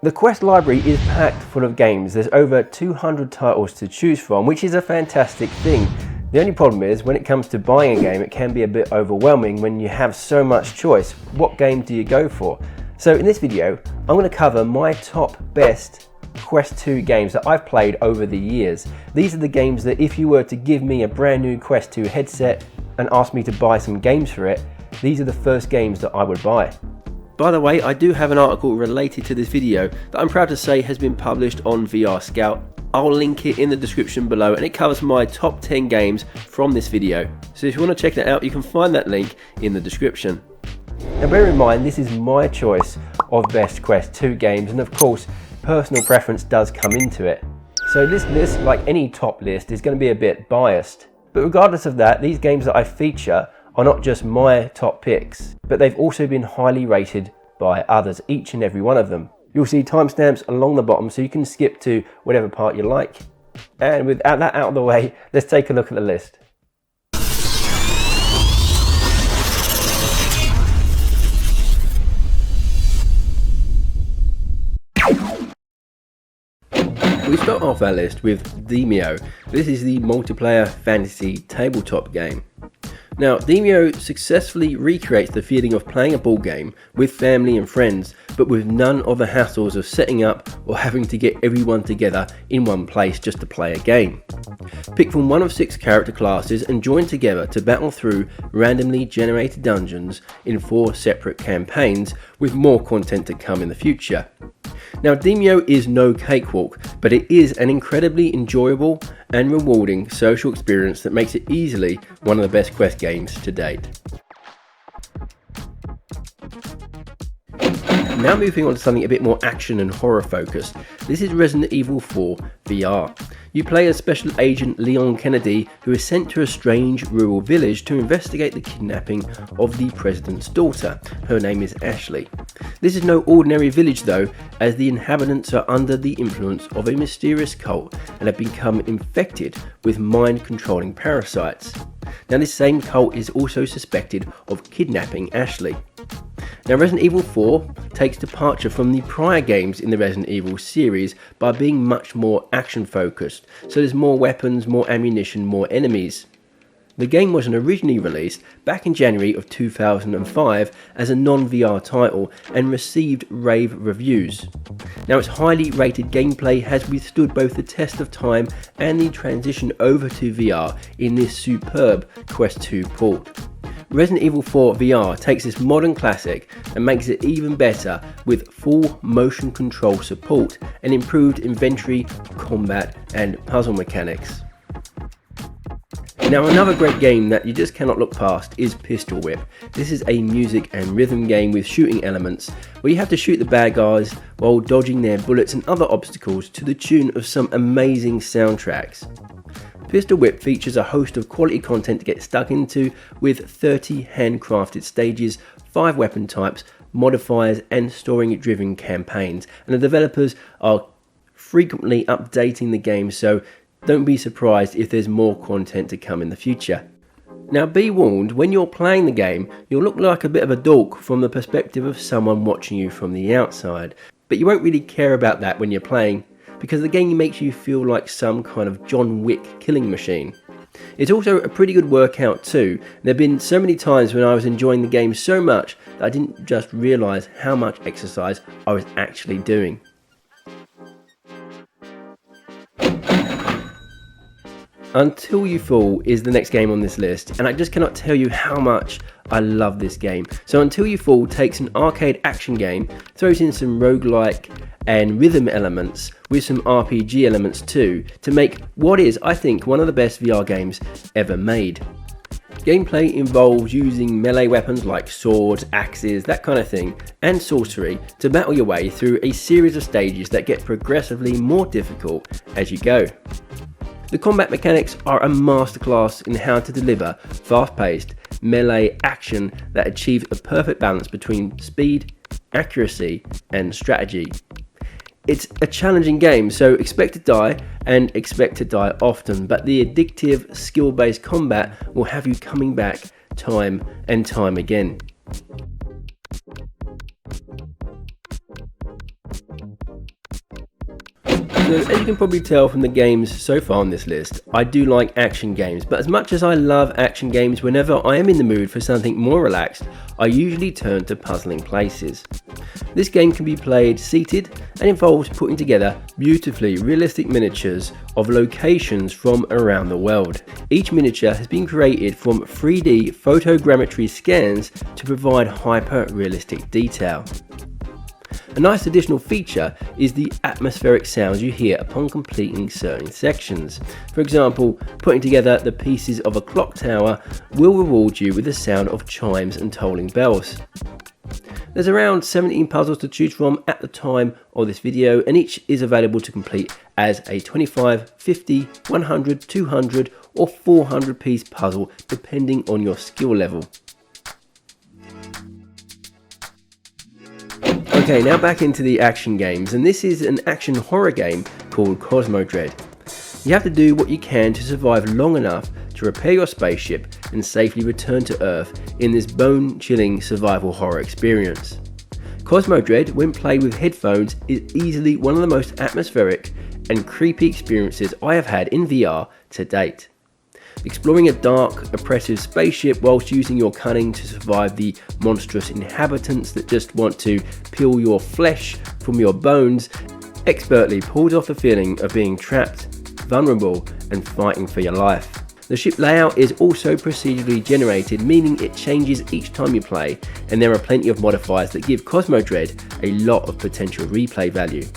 The Quest library is packed full of games. There's over 200 titles to choose from, which is a fantastic thing. The only problem is, when it comes to buying a game, it can be a bit overwhelming when you have so much choice. What game do you go for? So in this video, I'm going to cover my top best Quest 2 games that I've played over the years. These are the games that if you were to give me a brand new Quest 2 headset and ask me to buy some games for it, these are the first games that I would buy. By the way, I do have an article related to this video that I'm proud to say has been published on VR Scout. I'll link it in the description below, and it covers my top 10 games from this video. So if you want to check that out, you can find that link in the description. Now bear in mind, this is my choice of best Quest 2 games, and of course personal preference does come into it. So this list, like any top list, is going to be a bit biased. But regardless of that, these games that I feature are not just my top picks, but they've also been highly rated by others, each and every one of them. You'll see timestamps along the bottom so you can skip to whatever part you like. And with that out of the way, let's take a look at the list. We start off our list with Demeo. This is the multiplayer fantasy tabletop game. Now, Demeo successfully recreates the feeling of playing a board game with family and friends, but with none of the hassles of setting up or having to get everyone together in one place just to play a game. Pick from one of 6 character classes and join together to battle through randomly generated dungeons in 4 separate campaigns, with more content to come in the future. Now, Demeo is no cakewalk, but it is an incredibly enjoyable and rewarding social experience that makes it easily one of the best Quest games to date. Now moving on to something a bit more action and horror focused, this is Resident Evil 4 VR. You play as Special Agent Leon Kennedy, who is sent to a strange rural village to investigate the kidnapping of the president's daughter. Her name is Ashley. This is no ordinary village though, as the inhabitants are under the influence of a mysterious cult and have become infected with mind-controlling parasites. Now this same cult is also suspected of kidnapping Ashley. Now Resident Evil 4 takes departure from the prior games in the Resident Evil series by being much more action focused, so there's more weapons, more ammunition, more enemies. The game was originally released back in January of 2005 as a non-VR title and received rave reviews. Now its highly rated gameplay has withstood both the test of time and the transition over to VR in this superb Quest 2 port. Resident Evil 4 VR takes this modern classic and makes it even better with full motion control support and improved inventory, combat and puzzle mechanics. Now another great game that you just cannot look past is Pistol Whip. This is a music and rhythm game with shooting elements where you have to shoot the bad guys while dodging their bullets and other obstacles to the tune of some amazing soundtracks. Pistol Whip features a host of quality content to get stuck into, with 30 handcrafted stages, 5 weapon types, modifiers and story-driven campaigns, and the developers are frequently updating the game, so don't be surprised if there's more content to come in the future. Now be warned, when you're playing the game, you'll look like a bit of a dork from the perspective of someone watching you from the outside, but you won't really care about that when you're playing, because the game makes you feel like some kind of John Wick killing machine. It's also a pretty good workout too. There have been so many times when I was enjoying the game so much that I didn't just realise how much exercise I was actually doing. Until You Fall is the next game on this list, and I just cannot tell you how much I love this game. So Until You Fall takes an arcade action game, throws in some roguelike and rhythm elements with some RPG elements too, to make what is, I think, one of the best VR games ever made. Gameplay involves using melee weapons like swords, axes, that kind of thing, and sorcery to battle your way through a series of stages that get progressively more difficult as you go. The combat mechanics are a masterclass in how to deliver fast-paced melee action that achieves a perfect balance between speed, accuracy and strategy. It's a challenging game, so expect to die and expect to die often, but the addictive skill-based combat will have you coming back time and time again. So as you can probably tell from the games so far on this list, I do like action games, but as much as I love action games, whenever I am in the mood for something more relaxed, I usually turn to Puzzling Places. This game can be played seated and involves putting together beautifully realistic miniatures of locations from around the world. Each miniature has been created from 3D photogrammetry scans to provide hyper-realistic detail. A nice additional feature is the atmospheric sounds you hear upon completing certain sections. For example, putting together the pieces of a clock tower will reward you with the sound of chimes and tolling bells. There's around 17 puzzles to choose from at the time of this video, and each is available to complete as a 25, 50, 100, 200 or 400 piece puzzle depending on your skill level. Okay, now back into the action games, and this is an action horror game called Cosmodread. You have to do what you can to survive long enough to repair your spaceship and safely return to Earth in this bone-chilling survival horror experience. Cosmodread, when played with headphones, is easily one of the most atmospheric and creepy experiences I have had in VR to date. Exploring a dark, oppressive spaceship whilst using your cunning to survive the monstrous inhabitants that just want to peel your flesh from your bones expertly pulls off the feeling of being trapped, vulnerable and fighting for your life. The ship layout is also procedurally generated, meaning it changes each time you play, and there are plenty of modifiers that give Cosmodread a lot of potential replay value.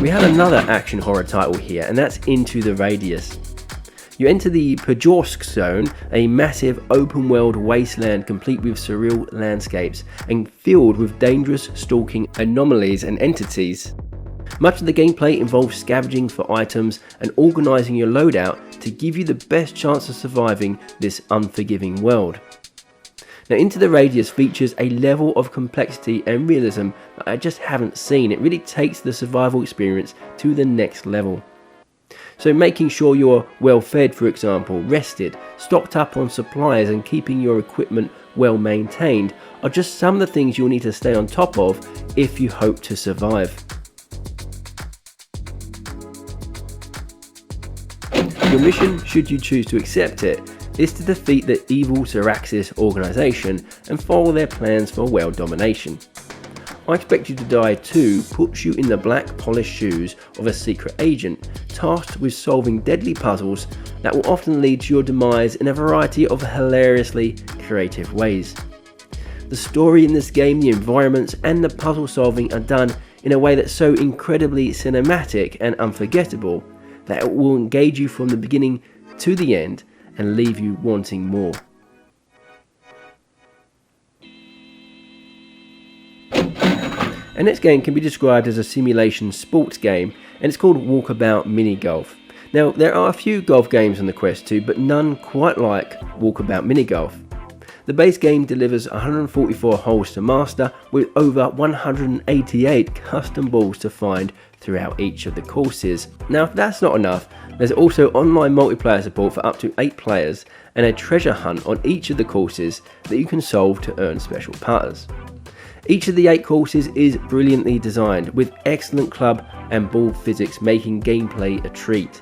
We have another action horror title here, and that's Into the Radius. You enter the Pajorsk zone, a massive open world wasteland complete with surreal landscapes and filled with dangerous stalking anomalies and entities. Much of the gameplay involves scavenging for items and organising your loadout to give you the best chance of surviving this unforgiving world. Now, Into the Radius features a level of complexity and realism that I just haven't seen. It really takes the survival experience to the next level. So making sure you're well fed, for example, rested, stocked up on supplies and keeping your equipment well maintained are just some of the things you'll need to stay on top of if you hope to survive. Your mission, should you choose to accept it, is to defeat the evil Syraxis organisation and follow their plans for world domination. I Expect You to Die 2 puts you in the black polished shoes of a secret agent tasked with solving deadly puzzles that will often lead to your demise in a variety of hilariously creative ways. The story in this game, the environments and the puzzle solving are done in a way that's so incredibly cinematic and unforgettable that it will engage you from the beginning to the end and leave you wanting more. Our next game can be described as a simulation sports game, and it's called Walkabout Mini Golf. Now, there are a few golf games on the Quest 2, but none quite like Walkabout Mini Golf. The base game delivers 144 holes to master, with over 188 custom balls to find throughout each of the courses. Now, if that's not enough, there's also online multiplayer support for up to 8 players and a treasure hunt on each of the courses that you can solve to earn special putters. Each of the 8 courses is brilliantly designed, with excellent club and ball physics making gameplay a treat.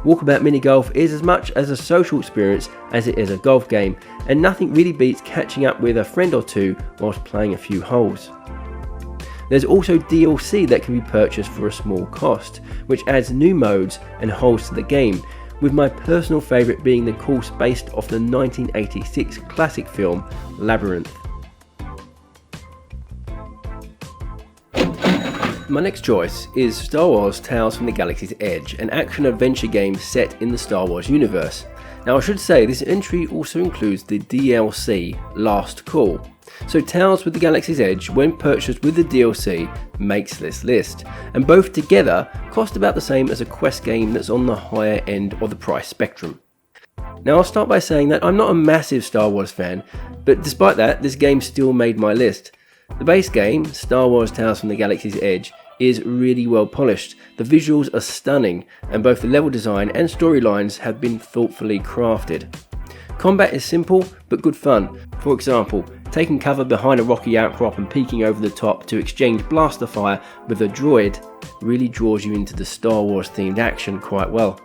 Walkabout Mini Golf is as much as a social experience as it is a golf game, and nothing really beats catching up with a friend or two whilst playing a few holes. There's also DLC that can be purchased for a small cost, which adds new modes and holes to the game, with my personal favourite being the course based off the 1986 classic film Labyrinth. My next choice is Star Wars Tales from the Galaxy's Edge, an action-adventure game set in the Star Wars universe. Now, I should say this entry also includes the DLC Last Call. So Tales with the Galaxy's Edge, when purchased with the DLC, makes this list, and both together cost about the same as a Quest game that's on the higher end of the price spectrum. Now, I'll start by saying that I'm not a massive Star Wars fan, but despite that, this game still made my list. The base game, Star Wars Tales from the Galaxy's Edge, is really well polished. The visuals are stunning, and both the level design and storylines have been thoughtfully crafted. Combat is simple but good fun. For example, taking cover behind a rocky outcrop and peeking over the top to exchange blaster fire with a droid really draws you into the Star Wars themed action quite well.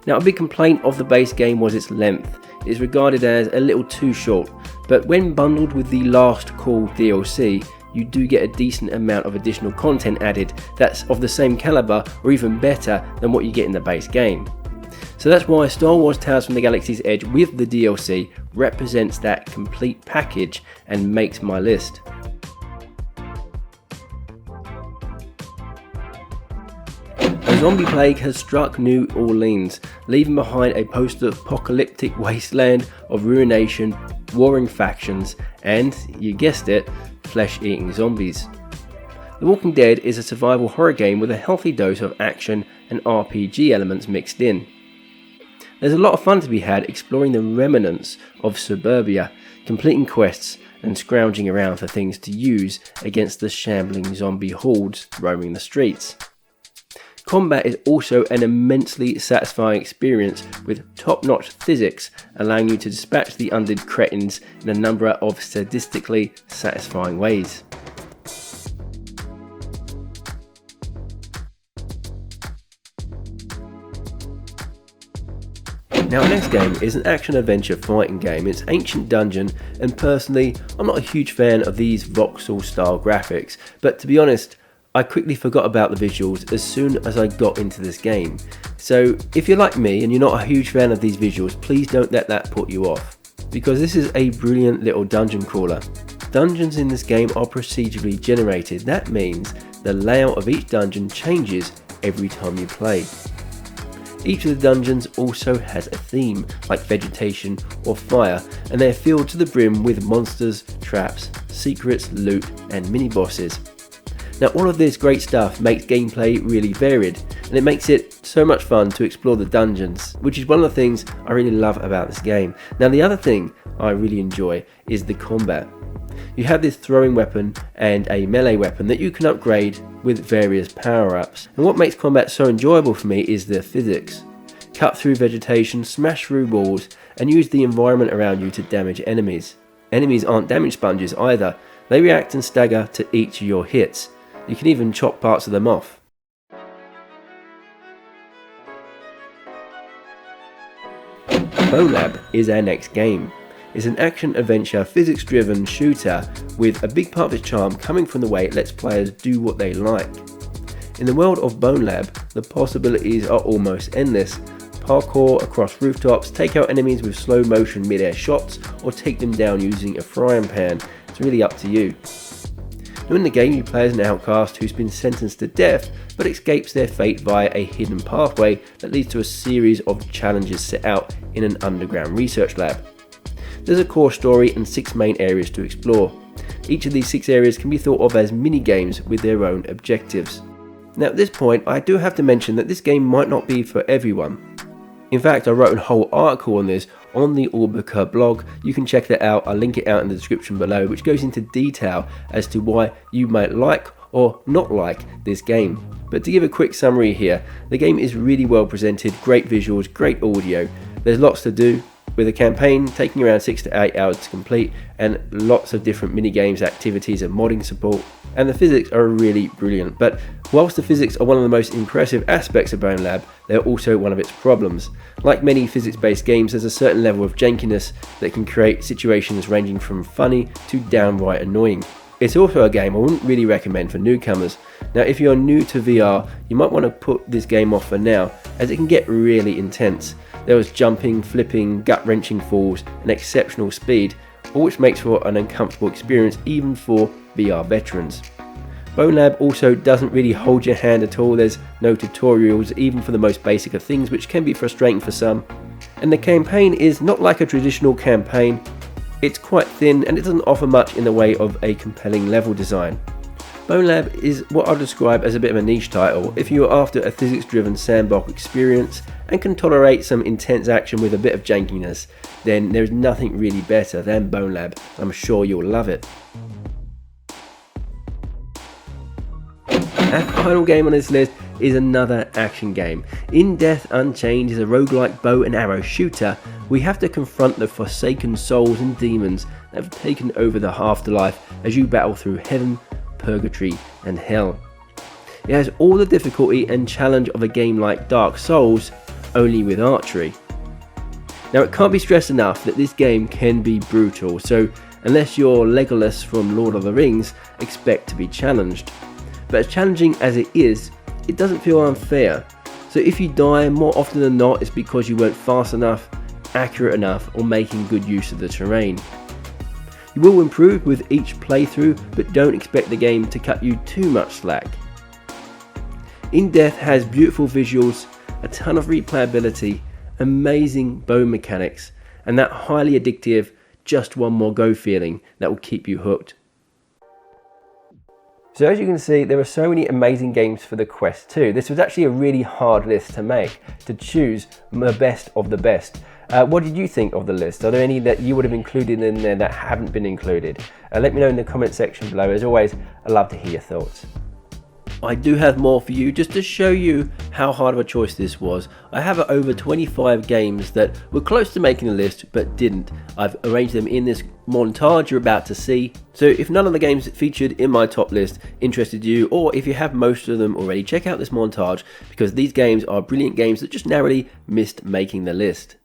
Now, a big complaint of the base game was its length. It is regarded as a little too short, but when bundled with the Last Call DLC, you do get a decent amount of additional content added that's of the same caliber or even better than what you get in the base game. So that's why Star Wars Tales from the Galaxy's Edge with the DLC represents that complete package and makes my list. A zombie plague has struck New Orleans, leaving behind a post-apocalyptic wasteland of ruination, warring factions, and, you guessed it, flesh-eating zombies. The Walking Dead is a survival horror game with a healthy dose of action and RPG elements mixed in. There's a lot of fun to be had exploring the remnants of suburbia, completing quests and scrounging around for things to use against the shambling zombie hordes roaming the streets. Combat is also an immensely satisfying experience with top-notch physics, allowing you to dispatch the undead cretins in a number of sadistically satisfying ways. Now, our next game is an action-adventure fighting game. It's Ancient Dungeon, and personally, I'm not a huge fan of these voxel-style graphics, but to be honest, I quickly forgot about the visuals as soon as I got into this game. So if you're like me and you're not a huge fan of these visuals, please don't let that put you off, because this is a brilliant little dungeon crawler. Dungeons in this game are procedurally generated. That means the layout of each dungeon changes every time you play. Each of the dungeons also has a theme, like vegetation or fire, and they are filled to the brim with monsters, traps, secrets, loot, and mini-bosses. Now, all of this great stuff makes gameplay really varied, and it makes it so much fun to explore the dungeons, which is one of the things I really love about this game. Now, the other thing I really enjoy is the combat. You have this throwing weapon and a melee weapon that you can upgrade with various power-ups, and what makes combat so enjoyable for me is the physics. Cut through vegetation, smash through walls, and use the environment around you to damage enemies. Enemies aren't damage sponges either. They react and stagger to each of your hits. You can even chop parts of them off. Bone Lab is our next game. It's an action-adventure, physics-driven shooter with a big part of its charm coming from the way it lets players do what they like. In the world of Bone Lab, the possibilities are almost endless. Parkour across rooftops, take out enemies with slow-motion mid-air shots, or take them down using a frying pan. It's really up to you. Now, in the game, you play as an outcast who's been sentenced to death but escapes their fate via a hidden pathway that leads to a series of challenges set out in an underground research lab. There's a core story and 6 main areas to explore. Each of these 6 areas can be thought of as mini-games with their own objectives. Now, at this point, I do have to mention that this game might not be for everyone. In fact, I wrote a whole article on this on the Orbica blog. You can check that out. I'll link it out in the description below, which goes into detail as to why you might like or not like this game. But to give a quick summary here, the game is really well presented, great visuals, great audio. There's lots to do, with a campaign taking around 6 to 8 hours to complete, and lots of different mini-games, activities and modding support. And the physics are really brilliant, but whilst the physics are one of the most impressive aspects of Bone Lab, they're also one of its problems. Like many physics-based games, there's a certain level of jankiness that can create situations ranging from funny to downright annoying. It's also a game I wouldn't really recommend for newcomers. Now, if you're new to VR, you might want to put this game off for now, as it can get really intense. There was jumping, flipping, gut-wrenching falls, and exceptional speed, all which makes for an uncomfortable experience even for VR veterans. Bone Lab also doesn't really hold your hand at all. There's no tutorials, even for the most basic of things, which can be frustrating for some. And the campaign is not like a traditional campaign. It's quite thin and it doesn't offer much in the way of a compelling level design. Bone Lab is what I'll describe as a bit of a niche title. If you're after a physics-driven sandbox experience and can tolerate some intense action with a bit of jankiness, then there's nothing really better than Bone Lab. I'm sure you'll love it. Our final game on this list is another action game. In Death Unchained is a roguelike bow and arrow shooter. We have to confront the forsaken souls and demons that have taken over the afterlife as you battle through heaven, purgatory and hell. It has all the difficulty and challenge of a game like Dark Souls, only with archery. Now it can't be stressed enough that this game can be brutal, so unless you're Legolas from Lord of the Rings, expect to be challenged. But as challenging as it is, it doesn't feel unfair. So if you die, more often than not it's because you weren't fast enough, accurate enough, or making good use of the terrain. You will improve with each playthrough, but don't expect the game to cut you too much slack. In Death has beautiful visuals, a ton of replayability, amazing bow mechanics, and that highly addictive just one more go feeling that will keep you hooked. So as you can see, there are so many amazing games for the Quest 2. This was actually a really hard list to make, to choose the best of the best. What did you think of the list? Are there any that you would have included in there that haven't been included? Let me know in the comment section below. As always, I'd love to hear your thoughts. I do have more for you just to show you how hard of a choice this was. I have over 25 games that were close to making the list but didn't. I've arranged them in this montage you're about to see. So if none of the games featured in my top list interested you, or if you have most of them already, check out this montage because these games are brilliant games that just narrowly missed making the list.